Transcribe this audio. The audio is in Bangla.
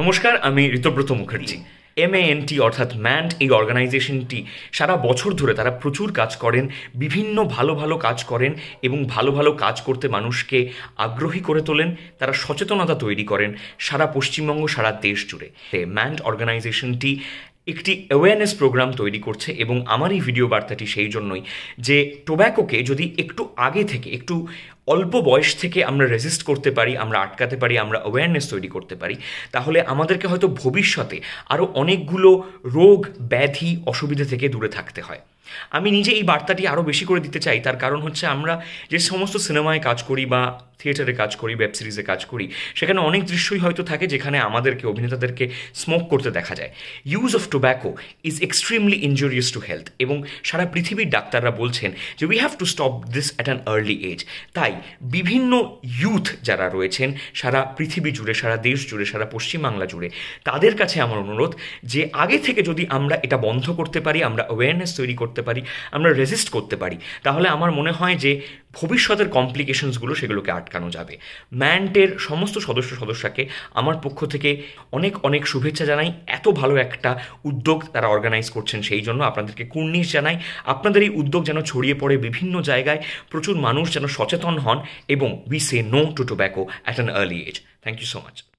নমস্কার, আমি ঋতব্রত মুখার্জি। MANT অর্থাৎ ম্যান্ট এই অর্গানাইজেশনটি সারা বছর ধরে তারা প্রচুর কাজ করেন, বিভিন্ন ভালো ভালো কাজ করেন এবং ভালো ভালো কাজ করতে মানুষকে আগ্রহী করে তোলেন। তারা সচেতনতা তৈরি করেন সারা পশ্চিমবঙ্গ, সারা দেশ জুড়ে। ম্যান্ট অর্গানাইজেশনটি একটি অ্যাওয়ারনেস প্রোগ্রাম তৈরি করছে এবং আমার এই ভিডিও বার্তাটি সেই জন্যই যে টোব্যাকোকে যদি একটু আগে থেকে, একটু অল্প বয়স থেকে আমরা রেজিস্ট করতে পারি, আমরা আটকাতে পারি, আমরা অ্যাওয়ারনেস তৈরি করতে পারি, তাহলে আমাদেরকে হয়তো ভবিষ্যতে আরও অনেকগুলো রোগ, ব্যাধি, অসুবিধা থেকে দূরে থাকতে হয়। আমি নিজে এই বার্তাটি আরও বেশি করে দিতে চাই, তার কারণ হচ্ছে আমরা যে সমস্ত সিনেমায় কাজ করি বা থিয়েটারে কাজ করি, ওয়েব সিরিজে কাজ করি, সেখানে অনেক দৃশ্যই হয়তো থাকে যেখানে আমাদেরকে, অভিনেতাদেরকে স্মোক করতে দেখা যায়। Use of tobacco is extremely injurious to health, এবং সারা পৃথিবীর ডাক্তাররা বলছেন যে we have to stop this at an early age. তাই বিভিন্ন ইউথ যারা রয়েছেন সারা পৃথিবী জুড়ে, সারা দেশ জুড়ে, সারা পশ্চিমবাংলা জুড়ে, তাদের কাছে আমার অনুরোধ যে আগে থেকে যদি আমরা এটা বন্ধ করতে পারি, আমরা অ্যাওয়ারনেস তৈরি করতে পারি, আমরা রেজিস্ট করতে পারি, তাহলে আমার মনে হয় যে ভবিষ্যতের কমপ্লিকেশনসগুলো সেগুলোকে আটকানো যাবে। ম্যান্টের সমস্ত সদস্যকে আমার পক্ষ থেকে অনেক অনেক শুভেচ্ছা জানাই। এত ভালো একটা উদ্যোগ তারা অর্গানাইজ করছেন, সেই জন্য আপনাদেরকে কুর্নিশ জানাই। আপনাদের এই উদ্যোগ যেন ছড়িয়ে পড়ে বিভিন্ন জায়গায়, প্রচুর মানুষ যেন সচেতন হন এবং we say no to tobacco at an early age. Thank you so much.